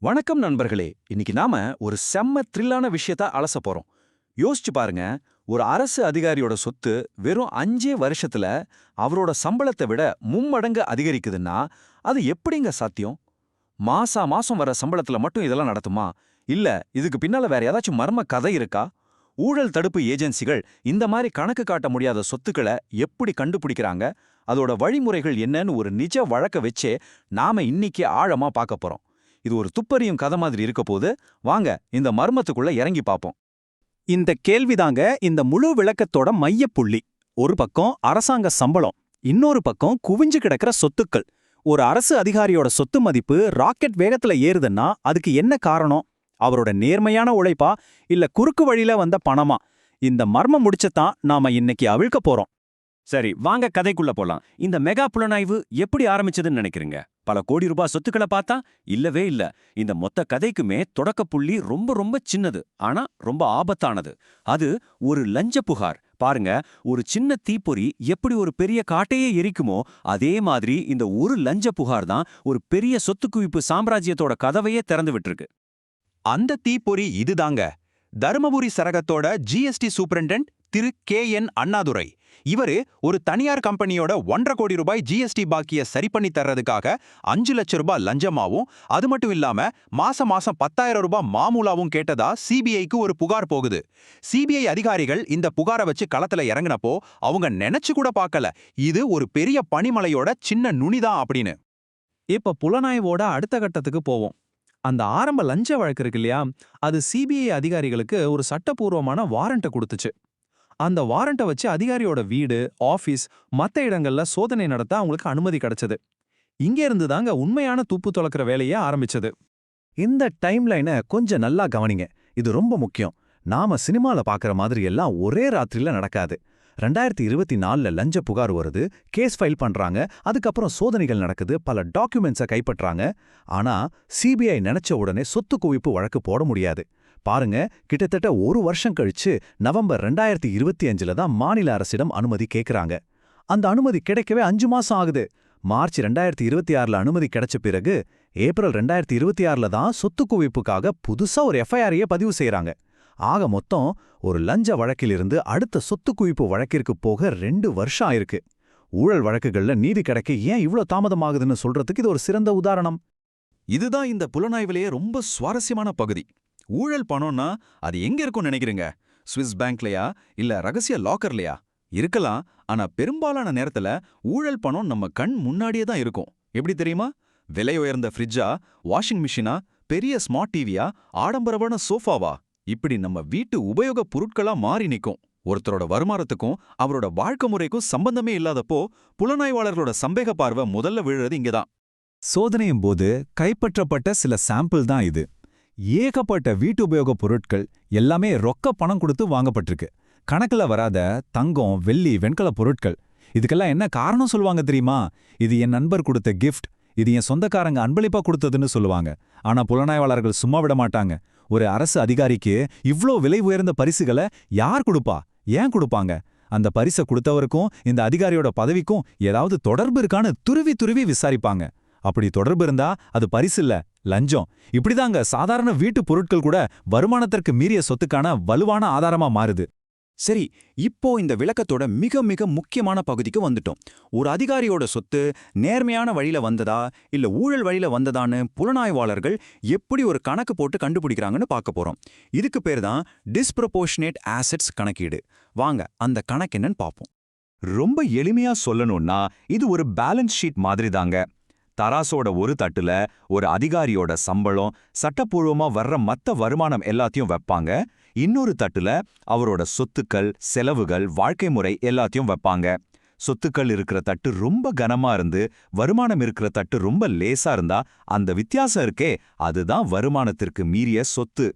வணக்கம் நண்பர்களே. இன்னைக்கு நாம ஒரு செம்ம த்ரில்லான விஷயத்த அலச போறோம். யோசிச்சு பாருங்க, ஒரு அரசு அதிகாரியோட சொத்து வெறும் 5 வருஷத்துல அவரோட சம்பளத்தை விட மும்மடங்கு அதிகரிக்குதுன்னா அது எப்படிங்க சாத்தியம்? மாசா மாசம் வர சம்பளத்துல மட்டும் இதெல்லாம் நடத்துமா? இல்ல இதுக்கு பின்னால வேற ஏதாச்சும் மர்ம கதை இருக்கா? ஊழல் தடுப்பு ஏஜென்சிகள் இந்த மாதிரி கணக்கு காட்ட முடியாத சொத்துக்களை எப்படி கண்டுபிடிக்கிறாங்க? அதோட வழிமுறைகள் என்னன்னு ஒரு நிஜ வழக்க வச்சே நாம இன்னைக்கு ஆழமா பார்க்க போறோம். இது ஒரு துப்பறியும் கதை மாதிரி இருக்க போது, வாங்க இந்த மர்மத்துக்குள்ள இறங்கி பார்ப்போம். இந்த கேள்விதாங்க இந்த முழு விளக்கத்தோட மையப்புள்ளி. ஒரு பக்கம் அரசாங்க சம்பளம், இன்னொரு பக்கம் குவிஞ்சு கிடக்கிற சொத்துக்கள். ஒரு அரசு அதிகாரியோட சொத்து மதிப்பு ராக்கெட் வேகத்துல ஏறுதுன்னா அதுக்கு என்ன காரணம்? அவரோட நேர்மையான உழைப்பா இல்ல குறுக்கு வழியில வந்த பணமா? இந்த மர்மம் முடிச்சத்தான் நாம இன்னைக்கு அவிழ்க்க போறோம். சரி, வாங்க கதைக்குள்ள போலாம். இந்த மெகா புலனாய்வு எப்படி ஆரம்பிச்சதுன்னு நினைக்கிறீங்க? பல கோடி ரூபாய் சொத்துக்களை பார்த்தா? இல்லவே இல்ல. இந்த மொத்த கதைக்குமே தொடக்க புள்ளி ரொம்ப ரொம்ப சின்னது, ஆனா ரொம்ப ஆபத்தானது. அது ஒரு லஞ்ச புகார். பாருங்க, ஒரு சின்ன தீப்பொறி எப்படி ஒரு பெரிய காட்டையே எரிக்குமோ, அதே மாதிரி இந்த ஒரு லஞ்ச புகார் தான் ஒரு பெரிய சொத்து குவிப்பு சாம்ராஜ்யத்தோட கதவையே திறந்து விட்டுருக்கு. அந்த தீப்பொறி இதுதாங்க. தருமபுரி சரகத்தோட ஜிஎஸ்டி சூப்பரண்டன்ட் திரு கே.என். அண்ணாதுரை. இவரு ஒரு தனியார் கம்பெனியோட 1.5 கோடி ரூபாய் ஜிஎஸ்டி பாக்கிய சரி பண்ணி தர்றதுக்காக 5 லட்சம் ரூபாய் லஞ்சமாவும், அது மட்டும் இல்லாம மாசம் 10,000 ரூபாய் மாமூலாவும் கேட்டதா சிபிஐக்கு ஒரு புகார் போகுது. சிபிஐ அதிகாரிகள் இந்த புகாரை வச்சு களத்துல இறங்கினப்போ அவங்க நினைச்சு கூட பார்க்கல இது ஒரு பெரிய பனிமலையோட சின்ன நுனிதான் அப்படின்னு. இப்ப புலனாய்வோட அடுத்த கட்டத்துக்கு போவோம். அந்த ஆரம்ப லஞ்ச வழக்கு இருக்கு இல்லையா, அது சிபிஐ அதிகாரிகளுக்கு ஒரு சட்டப்பூர்வமான வாரண்ட்டை கொடுத்துச்சு. அந்த வாரண்ட்டை வச்சு அதிகாரியோட வீடு, ஆபீஸ், மத்த இடங்கள்ல சோதனை நடத்த அவங்களுக்கு அனுமதி கிடைச்சது. இங்க இருந்து தாங்க உண்மையான துப்பு துலக்கிற வேலையே ஆரம்பிச்சது. இந்த டைம்லைனை கொஞ்சம் நல்லா கவனிங்க. இது ரொம்ப முக்கியம். நாம சினிமால பாக்குற மாதிரி எல்லாம் ஒரே ராத்திரில நடக்காது. 2024ல லஞ்ச புகார் வருது, கேஸ் ஃபைல் பண்றாங்க, அதுக்கப்புறம் சோதனைகள் நடக்குது, பல டாக்குமெண்ட்ஸை கைப்பற்றாங்க. ஆனா சிபிஐ நினைச்ச உடனே சொத்து குவிப்பு வழக்கு போட முடியாது. பாருங்க, கிட்டத்தட்ட ஒரு வருஷம் கழிச்சு நவம்பர் 2025ல தான் மாநில அரசிடம் அனுமதி கேட்கறாங்க. அந்த அனுமதி கிடைக்கவே 5 மாசம் ஆகுது. மார்ச் 2026ல அனுமதி கிடைச்ச பிறகு ஏப்ரல் 2026ல தான் சொத்து குவிப்புக்காக புதுசா ஒரு எஃப்ஐஆரையே பதிவு செய்யறாங்க. ஆக மொத்தம் ஒரு லஞ்ச வழக்கிலிருந்து அடுத்த சொத்து குவிப்பு வழக்கிற்கு போக 2 வருஷம் ஆயிருக்கு. ஊழல் வழக்குகள்ல நீதி கிடைக்க ஏன் இவ்ளோ தாமதமாகுதுன்னு சொல்றதுக்கு இது ஒரு சிறந்த உதாரணம். இதுதான் இந்த புலனாய்விலேயே ரொம்ப சுவாரஸ்யமான பகுதி. ஊழல் பணம்னா அது எங்க இருக்கும்னு நினைக்கிறீங்க? ஸ்விஸ் பேங்க்லயா இல்ல ரகசிய லாக்கர்லயா? இருக்கலாம். ஆனா பெரும்பாலான நேரத்துல ஊழல் பணம் நம்ம கண் முன்னாடியே தான் இருக்கும். எப்படி தெரியுமா? விலை உயர்ந்த ஃப்ரிட்ஜா, வாஷிங் மிஷினா, பெரிய ஸ்மார்ட் டிவியா, ஆடம்பரமான சோஃபாவா, இப்படி நம்ம வீட்டு உபயோக பொருட்களா மாறி நிக்கும். ஒருத்தரோட வருமானத்துக்கும் அவரோட வாழ்க்கை முறைக்கும் சம்பந்தமே இல்லாதப்போ புலனாய்வாளர்களோட சந்தேக பார்வை முதல்ல விழுறது இங்கதான். சோதனையும் போது கைப்பற்றப்பட்ட சில சாம்பிள் தான் இது. ஏகப்பட்ட வீட்டு உபயோக பொருட்கள் எல்லாமே ரொக்க பணம் கொடுத்து வாங்கப்பட்டிருக்கு. கணக்குல வராத தங்கம், வெள்ளி, வெண்கல பொருட்கள். இதுக்கெல்லாம் என்ன காரணம் சொல்லுவாங்க தெரியுமா? இது என் நண்பர் கொடுத்த கிஃப்ட், இது என் சொந்தக்காரங்க அன்பளிப்பா கொடுத்ததுன்னு சொல்லுவாங்க. ஆனா புலனாய்வாளர்கள் சும்மா விட மாட்டாங்க. ஒரு அரசு அதிகாரிக்கு இவ்ளோ விலை உயர்ந்த பரிசுகளை யார் கொடுப்பா? ஏன் கொடுப்பாங்க? அந்த பரிசை கொடுத்தவருக்கும் இந்த அதிகாரியோட பதவிக்கும் ஏதாவது தொடர்பு இருக்கான்னு துருவி துருவி விசாரிப்பாங்க. அப்படி தொடர்பு இருந்தா அது பரிசில்ல, லஞ்சம். இப்படிதாங்க சாதாரண வீட்டு பொருட்கள் கூட வருமானத்திற்கு மீறிய சொத்துக்கான வலுவான ஆதாரமா மாறுது. சரி, இப்போ இந்த விளக்கத்தோட மிக மிக முக்கியமான பகுதிக்கு வந்துட்டோம். ஒரு அதிகாரியோட சொத்து நேர்மையான வழியில வந்ததா இல்ல ஊழல் வழியில வந்ததான்னு புலனாய்வாளர்கள் எப்படி ஒரு கணக்கு போட்டு கண்டுபிடிக்கிறாங்கன்னு பார்க்க போறோம். இதுக்கு பேர் தான் டிஸ்ப்ரொபோர்ஷனேட் ஆசெட்ஸ் கணக்கீடு. வாங்க அந்த கணக்கு என்னன்னு பார்ப்போம். ரொம்ப எளிமையா சொல்லணும்னா இது ஒரு பேலன்ஸ் ஷீட் மாதிரி தாங்க. தராசோட ஒரு தட்டுல ஒரு அதிகாரியோட சம்பளம், சட்டப்பூர்வமா வர்ற மத்த வருமானம் எல்லாத்தையும் வைப்பாங்க. இன்னொரு தட்டுல அவரோட சொத்துக்கள், செலவுகள், வாழ்க்கை முறை எல்லாத்தையும் வைப்பாங்க. சொத்துக்கள் இருக்கிற தட்டு ரொம்ப கனமா இருந்து வருமானம் இருக்கிற தட்டு ரொம்ப லேசா இருந்தா அந்த வித்தியாசம் இருக்கே, அதுதான் வருமானத்திற்கு மீறிய சொத்து.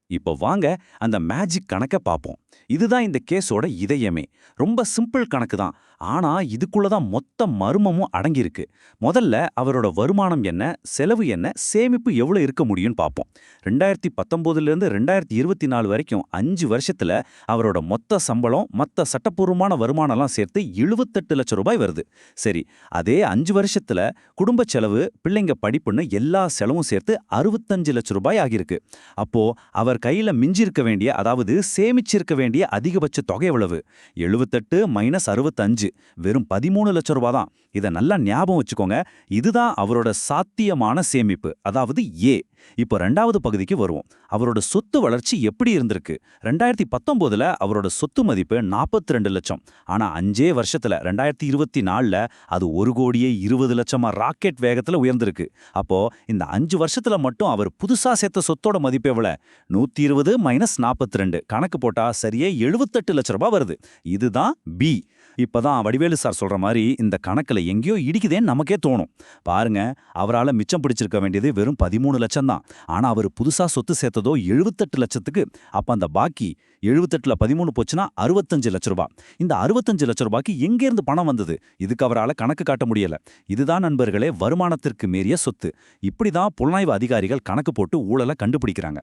இப்போ வாங்க அந்த மேஜிக் கணக்க பார்ப்போம். இதுதான் இந்த கேஸோட இதயமே. ரொம்ப சிம்பிள் கணக்கு தான். ஆனா இதுக்குள்ள தான் மொத்த மர்மமும் அடங்கியிருக்கு. முதல்ல அவரோட வருமானம் என்ன, செலவு என்ன, சேமிப்பு எவ்வளவு இருக்க முடியும்னு பார்ப்போம். 2019லேருந்து 2024 வரைக்கும் 5 வருஷத்துல அவரோட மொத்த சம்பளம், மத்த சட்டப்பூர்வமான வருமானம்லாம் சேர்த்து 78 லட்சம் ரூபாய் வருது. சரி, அதே 5 வருஷத்துல குடும்ப செலவு, பிள்ளைங்க படிப்புன்னு எல்லா செலவும் சேர்த்து 65 லட்சம் ரூபாய் ஆகியிருக்கு. அப்போ அவர் கையில மிஞ்சிருக்க வேண்டிய, அதாவது சேமிச்சிருக்க வேண்டிய அதிகபட்ச தொகை எவ்வளவு? 78 மைனஸ் 65, வெறும் 13 லட்சம் ரூபாய் தான். இதை நல்லா ஞாபகம் வச்சுக்கோங்க. இதுதான் அவரோட சாத்தியமான சேமிப்பு, அதாவது ஏ. இப்போ 2வது பகுதிக்கு வருவோம். அவரோட சொத்து வளர்ச்சி எப்படி இருந்திருக்கு? 2019ல அவரோட சொத்து மதிப்பு 42 லட்சம். ஆனா 5 வருஷத்துல 2024ல அது 1,20,00,000 லட்சமா ராக்கெட் வேகத்துல உயர்ந்திருக்கு. அப்போ இந்த 5 வருஷத்துல மட்டும் அவர் புதுசா சேர்த்த சொத்தோட மதிப்பு எவ்வளவு? 120 மைனஸ் 42 கணக்கு போட்டா சரியே 78 லட்சம் ரூபாய் வருது. இதுதான் பி. இப்பதான் வடிவேலு சார் சொல்ற மாதிரி இந்த கணக்குல எங்கேயோ இடிக்குதேன்னு நமக்கே தோணும். பாருங்க, அவரால மிச்சம் பிடிச்சிருக்க வேண்டியது வெறும் 13 லட்சம் தான். ஆனா அவர் புதுசா சொத்து சேர்த்ததோ 78 லட்சத்துக்கு. அப்ப அந்த பாக்கி 78ல 13 போச்சுன்னா 65 லட்சம் ரூபாய். இந்த 65 லட்சம் ரூபாய்க்கு எங்கேருந்து பணம் வந்தது? இதுக்கு அவரால கணக்கு காட்ட முடியல. இதுதான் நண்பர்களே வருமானத்திற்கு மீறிய சொத்து. இப்படிதான் புலனாய்வு அதிகாரிகள் கணக்கு போட்டு ஊழலை கண்டுபிடிக்கிறாங்க.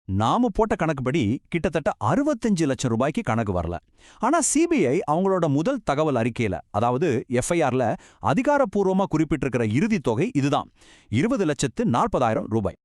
நாம போட்ட கணக்குப்படி கிட்டத்தட்ட 65 லட்சம் ரூபாய்க்கு கணக்கு வரல. ஆனா சிபிஐ அவங்களோட முதல் தகவல் அறிக்கையில, அதாவது எஃப்ஐஆர்ல அதிகாரப்பூர்வமா குறிப்பிட்டிருக்கிற இறுதி தொகை இதுதான், 20,40,000 ரூபாய்.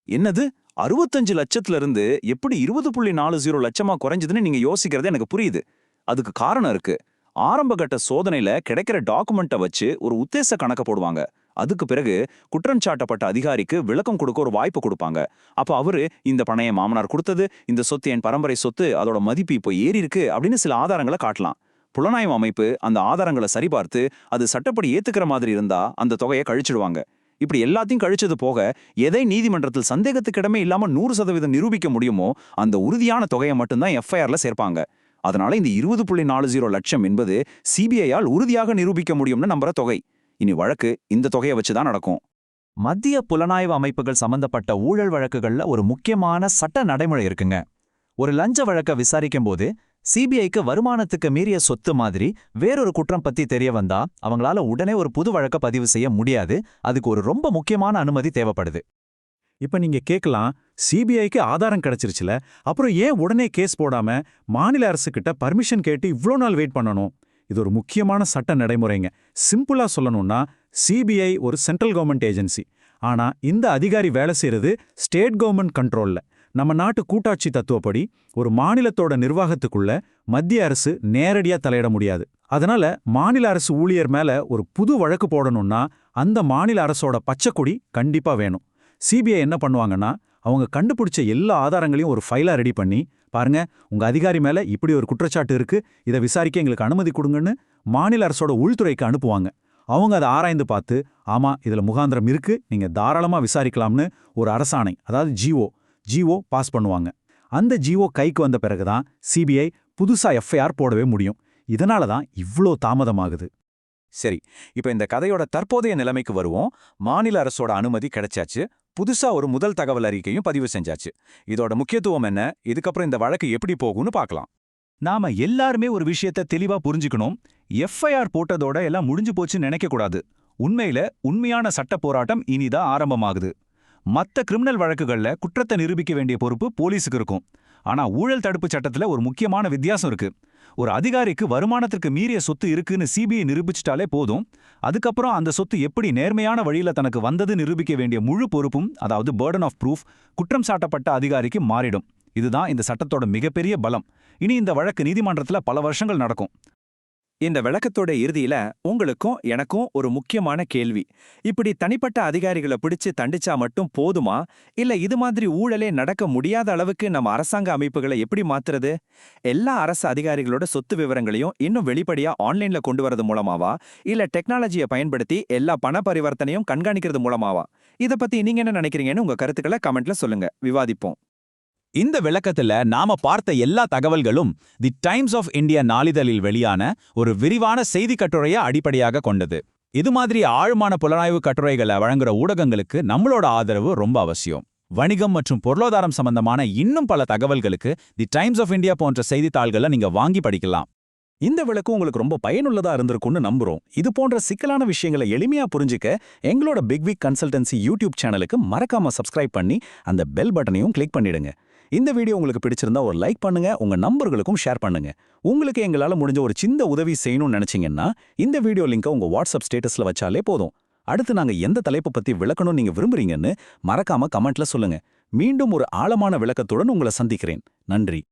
என்னது, 65 லட்சத்துல இருந்து எப்படி 20.40 லட்சமா குறைஞ்சதுன்னு நீங்க யோசிக்கிறது எனக்கு புரியுது. அதுக்கு காரணம் இருக்கு. ஆரம்பகட்ட சோதனையில கிடைக்கிற டாக்குமெண்ட்டை வச்சு ஒரு உத்தேச கணக்க போடுவாங்க. அதுக்கு பிறகு குற்றம் சாட்டப்பட்ட அதிகாரிக்கு விளக்கம் கொடுக்க ஒரு வாய்ப்பு கொடுப்பாங்க. அப்ப அவரு இந்த பணைய மாமனார் கொடுத்தது, இந்த சொத்து என் பரம்பரை சொத்து, அதோட மதிப்பு இப்போ ஏறி இருக்கு அப்படின்னு சில ஆதாரங்களை காட்டலாம். புலனாய்வு அமைப்பு அந்த ஆதாரங்களை சரிபார்த்து அது சட்டப்படி ஏத்துக்கிற மாதிரி இருந்தா அந்த தொகையை கழிச்சிடுவாங்க. இப்படி எல்லாத்தையும் கழிச்சது போக எதை நீதிமன்றத்தில் சந்தேகத்துக்கிடமே இல்லாம 100% நிரூபிக்க முடியுமோ அந்த உறுதியான தொகையை மட்டும்தான் எஃப்ஐஆர்ல சேர்ப்பாங்க. அதனால இந்த 20.40 லட்சம் என்பது சிபிஐயால் உறுதியாக நிரூபிக்க முடியும்னு நம்புற தொகை. இனி வழக்கு இந்த தொகையை வச்சுதான் நடக்கும். மத்திய புலனாய்வு அமைப்புகள் சம்பந்தப்பட்ட ஊழல் வழக்குகள்ல ஒரு முக்கியமான சட்ட நடைமுறை இருக்குங்க. ஒரு லஞ்ச வழக்க விசாரிக்கும் போது சிபிஐக்கு வருமானத்துக்கு மீறிய சொத்து மாதிரி வேறொரு குற்றம் பத்தி தெரிய வந்தா அவங்களால உடனே ஒரு புது வழக்க பதிவு செய்ய முடியாது. அதுக்கு ஒரு ரொம்ப முக்கியமான அனுமதி தேவைப்படுது. இப்ப நீங்க கேட்கலாம், சிபிஐக்கு ஆதாரம் கிடைச்சிருச்சுல, அப்புறம் ஏன் உடனே கேஸ் போடாம மாநில அரசு கிட்ட பர்மிஷன் கேட்டு இவ்ளோ நாள் வெயிட் பண்ணணும்? இது ஒரு முக்கியமான சட்ட நடைமுறைங்க. சிம்பிளா சொல்லணும்னா, சிபிஐ ஒரு சென்ட்ரல் கவர்மெண்ட் ஏஜென்சி. ஆனா இந்த அதிகாரி வேலை செய்யறது ஸ்டேட் கவர்மெண்ட் கண்ட்ரோல்ல. நம்ம நாட்டு கூட்டாட்சி தத்துவப்படி ஒரு மாநிலத்தோட நிர்வாகத்துக்குள்ள மத்திய அரசு நேரடியா தலையிட முடியாது. அதனால மாநில அரசு ஊழியர் மேல ஒரு புது வழக்கு போடணும்னா அந்த மாநில அரசோட பச்சைக்கொடி கண்டிப்பா வேணும். சிபிஐ என்ன பண்ணுவாங்கன்னா, அவங்க கண்டுபிடிச்ச எல்லா ஆதாரங்களையும் ஒரு ஃபைலா ரெடி பண்ணி, பாருங்க உங்க அதிகாரி மேல இப்படி ஒரு குற்றச்சாட்டு இருக்கு, இதை விசாரிக்க எங்களுக்கு அனுமதி கொடுங்கன்னு மாநில அரசோட உள்துறைக்கு அனுப்புவாங்க. அவங்க அதை ஆராய்ந்து பார்த்து, ஆமா இதுல முகாந்திரம் இருக்கு, நீங்க தாராளமா விசாரிக்கலாம்னு ஒரு அரசாணை, அதாவது ஜிஓ பாஸ் பண்ணுவாங்க. அந்த ஜிஓ கைக்கு வந்த பிறகுதான் சிபிஐ புதுசா எஃப்ஐஆர் போடவே முடியும். இதனால தான் இவ்ளோ தாமதமாகுது. சரி, இப்ப இந்த கதையோட தற்போதைய நிலைமைக்கு வருவோம். மாநில அரசோட அனுமதி கிடைச்சாச்சு. புதுசா ஒரு முதல் தகவல் அறிக்கையும் பதிவு செஞ்சாச்சு. இதோட முக்கியத்துவம் என்ன, இதுக்கப்புறம் இந்த வழக்கு எப்படி போகும்னு பார்க்கலாம். நாம எல்லாருமே ஒரு விஷயத்த தெளிவா புரிஞ்சுக்கணும். எஃப்ஐஆர் போட்டதோட எல்லாம் முடிஞ்சு போச்சுன்னு நினைக்கக்கூடாது. உண்மையில உண்மையான சட்ட போராட்டம் இனிதான் ஆரம்பமாகுது. மத்த கிரிமினல் வழக்குகள்ல குற்றத்தை நிரூபிக்க வேண்டிய பொறுப்பு போலீஸுக்கு இருக்கும். ஆனா ஊழல் தடுப்பு சட்டத்துல ஒரு முக்கியமான வித்தியாசம் இருக்கு. ஒரு அதிகாரிக்கு வருமானத்திற்கு மீறிய சொத்து இருக்குன்னு சிபிஐ நிரூபிச்சிட்டாலே போதும். அதுக்கப்புறம் அந்த சொத்து எப்படி நேர்மையான வழியில தனக்கு வந்தது நிரூபிக்க வேண்டிய முழு பொறுப்பும், அதாவது பர்டன் ஆஃப் ப்ரூஃப், குற்றம் சாட்டப்பட்ட அதிகாரிக்கு மாறிடும். இதுதான் இந்த சட்டத்தோட மிகப்பெரிய பலம். இனி இந்த வழக்கு நீதிமன்றத்துல பல வருஷங்கள் நடக்கும். இந்த விளக்கத்தோட இறுதியில உங்களுக்கும் எனக்கும் ஒரு முக்கியமான கேள்வி. இப்படி தனிப்பட்ட அதிகாரிகளை பிடிச்சு தண்டிச்சா மட்டும் போதுமா? இல்ல இது மாதிரி ஊழலே நடக்க முடியாத அளவுக்கு நம்ம அரசாங்க அமைப்புகளை எப்படி மாத்துறது? எல்லா அரசு அதிகாரிகளோட சொத்து விவரங்களையும் இன்னும் வெளிப்படையா ஆன்லைன்ல கொண்டு வரது மூலமாவா? இல்ல டெக்னாலஜியை பயன்படுத்தி எல்லா பண பரிவர்த்தனையும் கண்காணிக்கிறது மூலமாவா? இத பத்தி நீங்க என்ன நினைக்கிறீங்கன்னு உங்க கருத்துக்களை கமெண்ட்ல சொல்லுங்க, விவாதிப்போம். இந்த விளக்கத்துல நாம பார்த்த எல்லா தகவல்களும் தி டைம்ஸ் ஆஃப் இந்தியா நாளிதழில் வெளியான ஒரு விரிவான செய்தி கட்டுரையை அடிப்படையாக கொண்டது. இது மாதிரி ஆழமான புலனாய்வு கட்டுரைகளை வழங்குற ஊடகங்களுக்கு நம்மளோட ஆதரவு ரொம்ப அவசியம். வணிகம் மற்றும் பொருளாதாரம் சம்பந்தமான இன்னும் பல தகவல்களுக்கு தி டைம்ஸ் ஆஃப் இந்தியா போன்ற செய்தித்தாள்களை நீங்க வாங்கி படிக்கலாம். இந்த விளக்கம் உங்களுக்கு ரொம்ப பயனுள்ளதா இருந்திருக்கும்னு நம்புறோம். இது போன்ற சிக்கலான விஷயங்களை எளிமையா புரிஞ்சுக்க எங்களோட பிக் வீக் கன்சல்டன்சி யூடியூப் சேனலுக்கு மறக்காம சப்ஸ்கிரைப் பண்ணி அந்த பெல் பட்டனையும் கிளிக் பண்ணிடுங்க. இந்த வீடியோ உங்களுக்கு பிடிச்சிருந்தா ஒரு லைக் பண்ணுங்க, உங்க நண்பர்களுக்கும் ஷேர் பண்ணுங்க. உங்களுக்கு எங்களால முடிஞ்ச ஒரு சின்ன உதவி செய்யணும்னு நினைச்சீங்கன்னா இந்த வீடியோ லிங்கை உங்க வாட்ஸ்அப் ஸ்டேட்டஸ்ல வச்சாலே போதும். அடுத்து நாங்க எந்த தலைப்பை பத்தி விளக்கணும் நீங்க விரும்புறீங்கன்னு மறக்காம கமெண்ட்ல சொல்லுங்க. மீண்டும் ஒரு ஆழமான விளக்கத்துடன் உங்களை சந்திக்கிறேன். நன்றி.